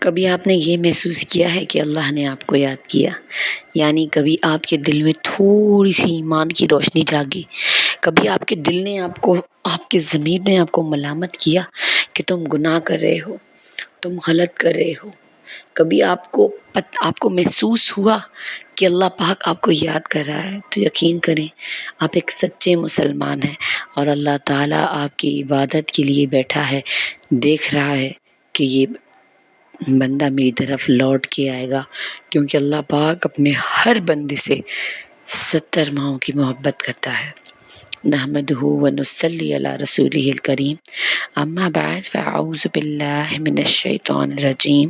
کبھی آپ نے یہ محسوس کیا ہے کہ اللہ نے آپ کو یاد کیا؟ یعنی کبھی آپ کے دل میں تھوڑی سی ایمان کی روشنی جاگی؟ کبھی آپ کے دل نے آپ کی ضمیر نے آپ کو ملامت کیا کہ تم گناہ کر رہے ہو، تم غلط کر رہے ہو؟ کبھی آپ کو محسوس ہوا کہ اللہ پاک آپ کو یاد کر رہا ہے؟ تو یقین کریں آپ ایک سچے مسلمان ہیں، اور اللہ تعالیٰ آپ کی عبادت کے لیے بیٹھا ہے، دیکھ رہا ہے کہ یہ بندہ میری طرف لوٹ کے آئے گا، کیونکہ اللہ پاک اپنے ہر بندے سے 70 ماہوں کی محبت کرتا ہے۔ نحمدہ ونصلی علی رسولہ الکریم، اما بعد فاعوذ باللہ من الشیطان الرجیم،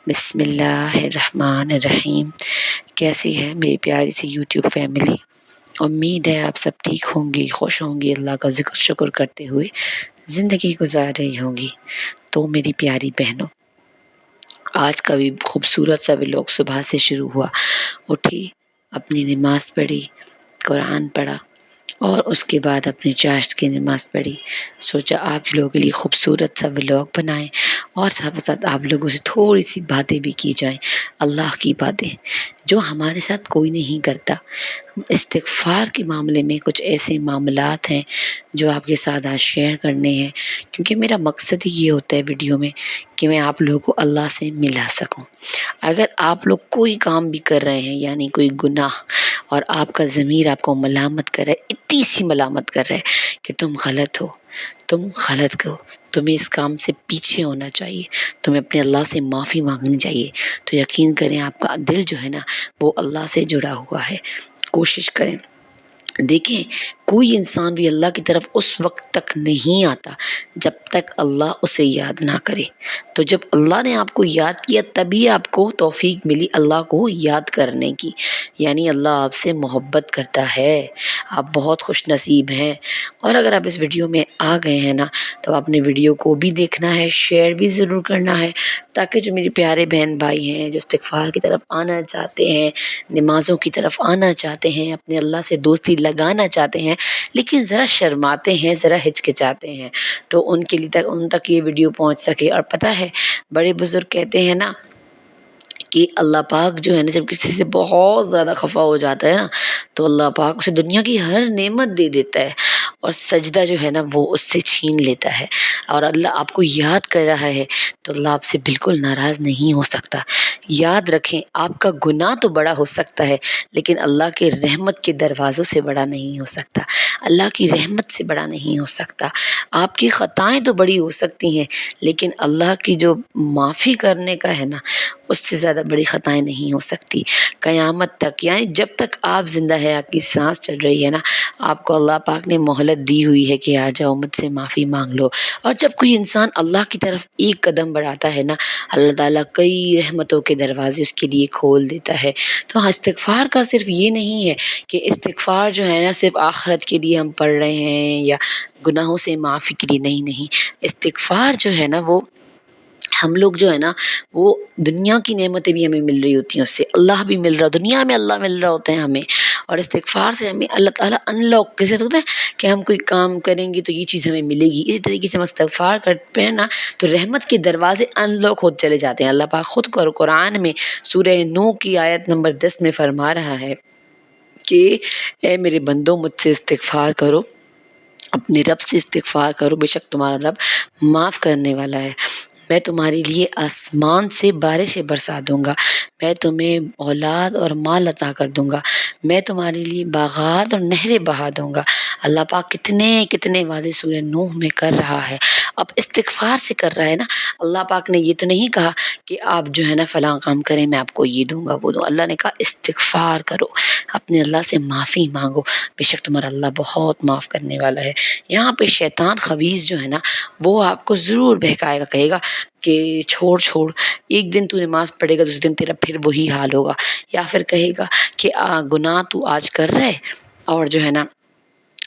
بسم اللہ الرحمن الرحیم۔ کیسی ہے میری پیاری سی یوٹیوب فیملی؟ امید ہے آپ سب ٹھیک ہوں گی، خوش ہوں گی، اللہ کا ذکر شکر کرتے ہوئے زندگی گزار رہی ہوں گی۔ تو میری پیاری بہنوں، آج کا بھی خوبصورت سا ولاگ صبح سے شروع ہوا۔ اٹھی، اپنی نماز پڑھی، قرآن پڑھا، اور اس کے بعد اپنی چاشت کی نماز پڑھی۔ سوچا آپ لوگوں کے لیے خوبصورت سا ولاگ بنائیں، اور ساتھ ساتھ آپ لوگوں سے تھوڑی سی باتیں بھی کی جائیں، اللہ کی باتیں جو ہمارے ساتھ کوئی نہیں کرتا۔ استغفار کے معاملے میں کچھ ایسے معاملات ہیں جو آپ کے ساتھ آج شیئر کرنے ہیں، کیونکہ میرا مقصد ہی یہ ہوتا ہے ویڈیو میں کہ میں آپ لوگوں کو اللہ سے ملا سکوں۔ اگر آپ لوگ کوئی کام بھی کر رہے ہیں، یعنی کوئی گناہ، اور آپ کا ضمیر آپ کو ملامت کر رہا ہے، اتنی سی ملامت کر رہا ہے کہ تم غلط ہو، تم غلط ہو، تمہیں اس کام سے پیچھے ہونا چاہیے، تمہیں اپنے اللہ سے معافی مانگنی چاہیے، تو یقین کریں آپ کا دل جو ہے نا وہ اللہ سے جڑا ہوا ہے۔ کوشش کریں، دیکھیں کوئی انسان بھی اللہ کی طرف اس وقت تک نہیں آتا جب تک اللہ اسے یاد نہ کرے۔ تو جب اللہ نے آپ کو یاد کیا تبھی آپ کو توفیق ملی اللہ کو یاد کرنے کی، یعنی اللہ آپ سے محبت کرتا ہے، آپ بہت خوش نصیب ہیں۔ اور اگر آپ اس ویڈیو میں آ گئے ہیں نا تو آپ نے ویڈیو کو بھی دیکھنا ہے، شیئر بھی ضرور کرنا ہے، تاکہ جو میرے پیارے بہن بھائی ہیں جو استغفار کی طرف آنا چاہتے ہیں، نمازوں کی طرف آنا چاہتے ہیں، اپنے اللہ سے دوستی لگانا چاہتے ہیں، لیکن ذرا شرماتے ہیں، ذرا ہچکچاتے ہیں، تو ان تک یہ ویڈیو پہنچ سکے۔ اور پتہ ہے بڑے بزرگ کہتے ہیں نا کہ اللہ پاک جو ہے نا جب کسی سے بہت زیادہ خفا ہو جاتا ہے نا تو اللہ پاک اسے دنیا کی ہر نعمت دے دیتا ہے، اور سجدہ جو ہے نا وہ اس سے چھین لیتا ہے۔ اور اللہ آپ کو یاد کر رہا ہے تو اللہ آپ سے بالکل ناراض نہیں ہو سکتا۔ یاد رکھیں آپ کا گناہ تو بڑا ہو سکتا ہے، لیکن اللہ کے رحمت کے دروازوں سے بڑا نہیں ہو سکتا، اللہ کی رحمت سے بڑا نہیں ہو سکتا۔ آپ کی خطائیں تو بڑی ہو سکتی ہیں، لیکن اللہ کی جو معافی کرنے کا ہے نا اس سے زیادہ بڑی خطائیں نہیں ہو سکتی۔ قیامت تک، یعنی جب تک آپ زندہ ہے، آپ کی سانس چل رہی ہے نا، آپ کو اللہ پاک نے مہلت دی ہوئی ہے کہ آ جاؤ مجھ سے معافی مانگ لو۔ اور جب کوئی انسان اللہ کی طرف ایک قدم بڑھاتا ہے نا، اللہ تعالیٰ کئی رحمتوں کے دروازے اس کے لیے کھول دیتا ہے۔ تو استغفار کا صرف یہ نہیں ہے کہ استغفار جو ہے نا صرف آخرت کے لیے ہم پڑھ رہے ہیں یا گناہوں سے معافی کے لیے، نہیں۔ استغفار جو ہے نا وہ ہم لوگ جو ہے نا وہ دنیا کی نعمتیں بھی ہمیں مل رہی ہوتی ہیں، اس سے اللہ بھی مل رہا، دنیا میں اللہ مل رہا ہوتا ہے ہمیں، اور استغفار سے ہمیں اللہ تعالیٰ انلاک کیسے ہوتا ہے کہ ہم کوئی کام کریں گے تو یہ چیز ہمیں ملے گی، اسی طریقے سے ہم استغفار کرتے ہیں نا تو رحمت کے دروازے انلاک ہوتے چلے جاتے ہیں۔ اللہ پاک خود قرآن میں سورہ نوح کی آیت نمبر 10 میں فرما رہا ہے کہ اے میرے بندوں مجھ سے استغفار کرو، اپنے رب سے استغفار کرو، بے شک تمہارا رب معاف کرنے والا ہے۔ میں تمہارے لیے آسمان سے بارشیں برسا دوں گا، میں تمہیں اولاد اور مال عطا کر دوں گا، میں تمہارے لیے باغات اور نہریں بہا دوں گا۔ اللہ پاک کتنے وعدے سورہ نوح میں کر رہا ہے، اب استغفار سے کر رہا ہے نا۔ اللہ پاک نے یہ تو نہیں کہا کہ آپ جو ہے نا فلاں کام کریں میں آپ کو یہ دوں گا وہ دوں گا، اللہ نے کہا استغفار کرو، اپنے اللہ سے معافی مانگو، بے شک تمہارا اللہ بہت معاف کرنے والا ہے۔ یہاں پہ شیطان خبیث جو ہے نا وہ آپ کو ضرور بہکائے گا، کہے گا کہ چھوڑ ایک دن تو نماز پڑھے گا دوسرے دن تیرا پھر وہی حال ہوگا، یا پھر کہے گا کہ گناہ تو آج کر رہے اور جو ہے نا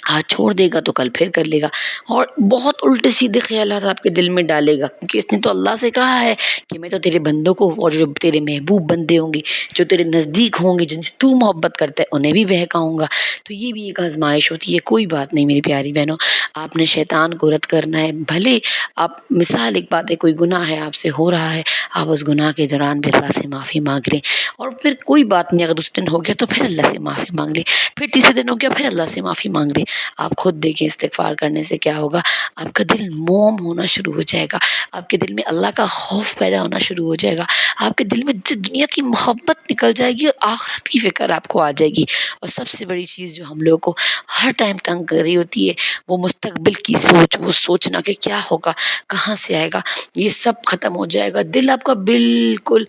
آج چھوڑ دے گا تو کل پھر کر لے گا، اور بہت الٹے سیدھے خیالات آپ کے دل میں ڈالے گا، کیونکہ اس نے تو اللہ سے کہا ہے کہ میں تو تیرے بندوں کو، اور جو تیرے محبوب بندے ہوں گے، جو تیرے نزدیک ہوں گے، جن سے تو محبت کرتا ہے، انہیں بھی بہکاؤں گا۔ تو یہ بھی ایک آزمائش ہوتی ہے۔ کوئی بات نہیں میری پیاری بہنوں، آپ نے شیطان کو رد کرنا ہے۔ بھلے آپ، مثال ایک بات ہے، کوئی گناہ ہے آپ سے ہو رہا ہے، آپ اس گناہ کے دوران بھی اللہ سے معافی مانگ لیں، اور پھر کوئی بات نہیں، اگر دوسرے دن ہو گیا تو پھر اللہ سے معافی مانگ لیں، پھر تیسرے دن ہو گیا پھر اللہ سے معافی مانگ لیں۔ آپ خود دیکھیں استغفار کرنے سے کیا ہوگا، آپ کا دل موم ہونا شروع ہو جائے گا، آپ کے دل میں اللہ کا خوف پیدا ہونا شروع ہو جائے گا، آپ کے دل میں دنیا کی محبت نکل جائے گی، اور آخرت کی فکر آپ کو آ جائے گی۔ اور سب سے بڑی چیز جو ہم لوگوں کو ہر ٹائم تنگ کر رہی ہوتی ہے، وہ مستقبل کی سوچ، وہ سوچنا کہ کیا ہوگا، کہاں سے آئے گا، یہ سب ختم ہو جائے گا۔ دل آپ کا بالکل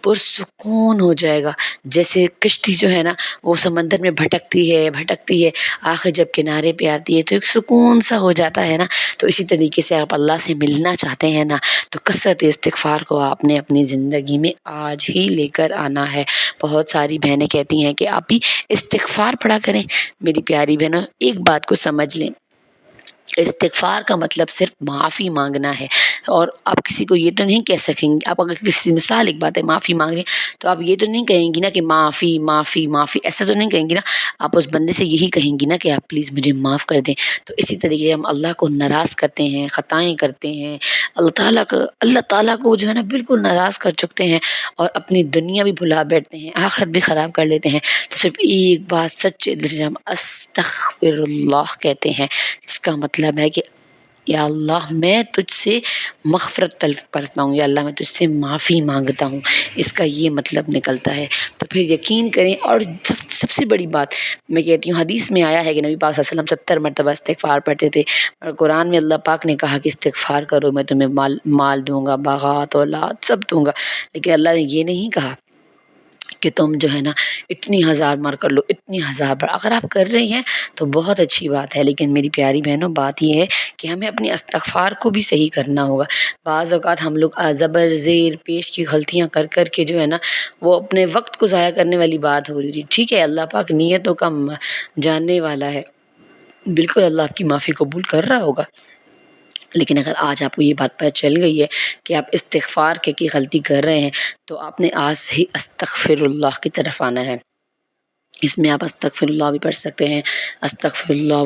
پرسکون ہو جائے گا، جیسے کشتی جو ہے نا وہ سمندر میں بھٹکتی ہے، آخر جب کنارے پہ آتی ہے تو ایک سکون سا ہو جاتا ہے نا۔ تو اسی طریقے سے آپ اللہ سے ملنا چاہتے ہیں نا، تو کثرت استغفار کو آپ نے اپنی زندگی میں آج ہی لے کر آنا ہے۔ بہت ساری بہنیں کہتی ہیں کہ آپ بھی استغفار پڑھا کریں۔ میری پیاری بہنوں، ایک بات کو سمجھ لیں، استغفار کا مطلب صرف معافی مانگنا ہے، اور آپ کسی کو یہ تو نہیں کہہ سکیں گے، آپ اگر کسی، مثال ایک بات ہے، معافی مانگ رہے ہیں تو آپ یہ تو نہیں کہیں گی نا کہ معافی معافی معافی، ایسا تو نہیں کہیں گی نا، آپ اس بندے سے یہی کہیں گی نا کہ آپ پلیز مجھے معاف کر دیں۔ تو اسی طریقے سے ہم اللہ کو ناراض کرتے ہیں، خطائیں کرتے ہیں، اللہ تعالیٰ کو جو ہے نا بالکل ناراض کر چکتے ہیں، اور اپنی دنیا بھی بھلا بیٹھتے ہیں، آخرت بھی خراب کر لیتے ہیں۔ تو صرف ایک بات سچے دل سے ہم استغفر اللہ کہتے ہیں، اس کا مطلب ہے کہ یا اللہ میں تجھ سے مغفرت طلب کرتا ہوں، یا اللہ میں تجھ سے معافی مانگتا ہوں، اس کا یہ مطلب نکلتا ہے۔ تو پھر یقین کریں، اور سب سے بڑی بات میں کہتی ہوں، حدیث میں آیا ہے کہ نبی پاک صلی اللہ علیہ وسلم 70 مرتبہ استغفار پڑھتے تھے، اور قرآن میں اللہ پاک نے کہا کہ استغفار کرو، میں تمہیں مال دوں گا، باغات، اولاد سب دوں گا، لیکن اللہ نے یہ نہیں کہا کہ تم جو ہے نا اتنی ہزار مار کر لو، اتنی ہزار بار، اگر آپ کر رہی ہیں تو بہت اچھی بات ہے، لیکن میری پیاری بہنوں بات یہ ہے کہ ہمیں اپنی استغفار کو بھی صحیح کرنا ہوگا۔ بعض اوقات ہم لوگ زبر زیر پیش کی غلطیاں کر کر کے جو ہے نا وہ اپنے وقت کو ضائع کرنے والی بات ہو رہی تھی۔ ٹھیک ہے، اللہ پاک نیتوں کا جاننے والا ہے، بالکل اللہ آپ کی معافی قبول کر رہا ہوگا، لیکن اگر آج آپ کو یہ بات پتہ چل گئی ہے کہ آپ استغفار کی غلطی کر رہے ہیں، تو آپ نے آج سے ہی استغفر اللہ کی طرف آنا ہے۔ اس میں آپ استغفر اللہ بھی پڑھ سکتے ہیں، استغفر اللہ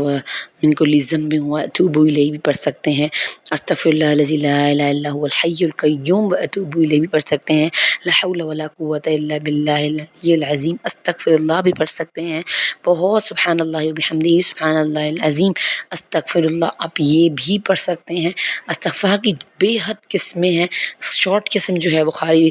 من کل ذنب واتوب الیہ بھی پڑھ سکتے ہیں، استغفر اللہ الذی لا الہ الا هو الحی القیوم واتوب الیہ بھی پڑھ سکتے ہیں، لا حول ولا قوۃ الا باللہ العلی العظیم استغفر اللہ بھی پڑھ سکتے ہیں، بہت سبحان اللہ وبحمدہ سبحان اللہ العظیم استغفر اللہ آپ یہ بھی پڑھ سکتے ہیں۔ استغفار کی بے حد قسمیں ہیں، شارٹ قسم جو ہے بخاری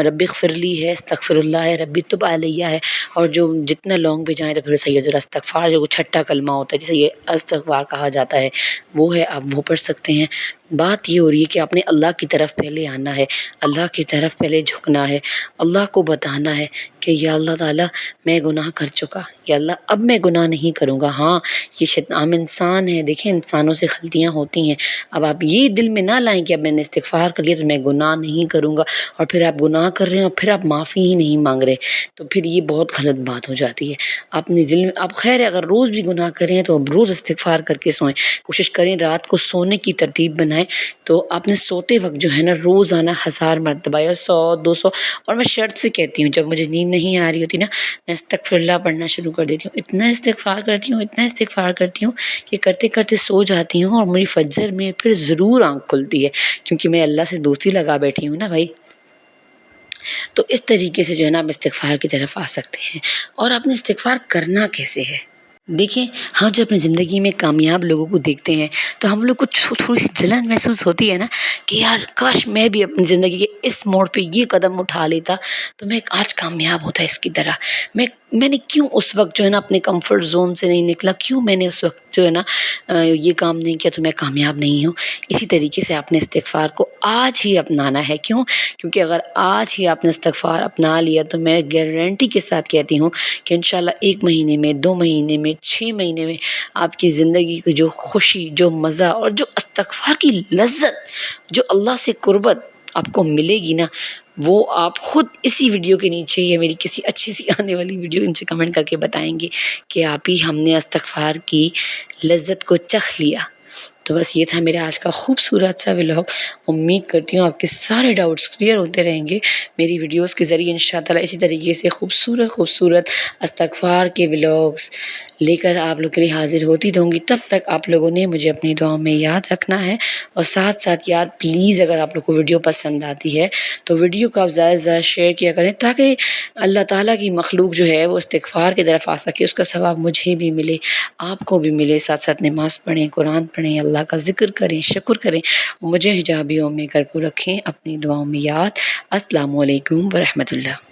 رب اغفر لی ہے، استغفر اللہ ہے، رب تب علیہ ہے، اور جو جتنا لانگ پہ جائیں تو پھر سید الاستغفار جو چھٹا کلمہ ہوتا ہے جسے یہ استغفار کہا جاتا ہے، وہ ہے، آپ وہ پڑھ سکتے ہیں۔ بات یہ ہو رہی ہے کہ آپ نے اللہ کی طرف پہلے آنا ہے، اللہ کی طرف پہلے جھکنا ہے، اللہ کو بتانا ہے کہ یا اللہ تعالیٰ میں گناہ کر چکا، یا اللہ اب میں گناہ نہیں کروں گا۔ ہاں یہ ہم انسان ہیں، دیکھیں انسانوں سے غلطیاں ہوتی ہیں، اب آپ یہ دل میں نہ لائیں کہ اب میں نے استغفار کر لیا تو میں گناہ نہیں کروں گا، اور پھر آپ گناہ کر رہے ہیں اور پھر آپ معافی ہی نہیں مانگ رہے، تو پھر یہ بہت غلط بات ہو جاتی ہے۔ اپنے دل میں آپ، خیر اگر روز بھی گناہ کریں ہیں تو اب روز استغفار کر کے سوئیں، کوشش کریں رات کو سونے کی ترتیب بنائیں، تو آپ نے سوتے وقت جو ہے نا روزانہ 1000 مرتبہ یا 100 200، اور میں شرط سے کہتی ہوں جب مجھے نیند نہیں آ رہی ہوتی نا، میں استغفر اللہ پڑھنا شروع کر دیتی ہوں، اتنا استغفار کرتی ہوں، اتنا استغفار کرتی ہوں کہ کرتے کرتے سو جاتی ہوں، اور میری فجر میں پھر ضرور آنکھ کھلتی ہے، کیونکہ میں اللہ سے دوستی لگا بیٹھی ہوں نا بھائی۔ تو اس طریقے سے جو ہے نا آپ استغفار کی طرف آ سکتے ہیں۔ اور آپ نے استغفار کرنا کیسے ہے؟ دیکھیں، ہم جب اپنی زندگی میں کامیاب لوگوں کو دیکھتے ہیں تو ہم لوگ کو تھوڑی سی جلن محسوس ہوتی ہے نا کہ یار کاش میں بھی اپنی زندگی کے اس موڑ پہ یہ قدم اٹھا لیتا تو میں آج کامیاب ہوتا اس کی طرح۔ میں نے کیوں اس وقت جو ہے نا اپنے کمفرٹ زون سے نہیں نکلا، کیوں میں نے اس وقت جو ہے نا یہ کام نہیں کیا تو میں کامیاب نہیں ہوں۔ اسی طریقے سے آپ نے استغفار کو آج ہی اپنانا ہے۔ کیوں؟ کیونکہ اگر آج ہی آپ نے استغفار اپنا لیا تو میں گارنٹی کے ساتھ کہتی ہوں کہ انشاءاللہ 1 مہینے میں، 2 مہینے میں، 6 مہینے میں آپ کی زندگی کی جو خوشی، جو مزہ، اور جو استغفار کی لذت، جو اللہ سے قربت، آپ کو ملے گی نا، وہ آپ خود اسی ویڈیو کے نیچے یا میری کسی اچھی سی آنے والی ویڈیو ان سے کمنٹ کر کے بتائیں گے کہ آپ ہی ہم نے استغفار کی لذت کو چکھ لیا۔ تو بس یہ تھا میرا آج کا خوبصورت سا ولاگ۔ امید کرتی ہوں آپ کے سارے ڈاؤٹس کلیئر ہوتے رہیں گے میری ویڈیوز کے ذریعے انشاءاللہ۔ اسی طریقے سے خوبصورت استغفار کے ولاگس لے کر آپ لوگ کے لیے حاضر ہوتی رہوں گی۔ تب تک آپ لوگوں نے مجھے اپنی دعاؤں میں یاد رکھنا ہے، اور ساتھ ساتھ یار پلیز اگر آپ لوگ کو ویڈیو پسند آتی ہے تو ویڈیو کو آپ زیادہ سے زیادہ شیئر کیا کریں، تاکہ اللہ تعالیٰ کی مخلوق جو ہے وہ استغفار کی طرف آ سکے، اس کا ثواب مجھے بھی ملے، آپ کو بھی ملے۔ ساتھ ساتھ نماز پڑھیں، قرآن پڑھیں، اللہ کا ذکر کریں، شکر کریں، مجھے حجابیوں میں کر کو رکھیں، اپنی دعاؤں میں یاد۔ السلام علیکم ورحمۃ اللہ۔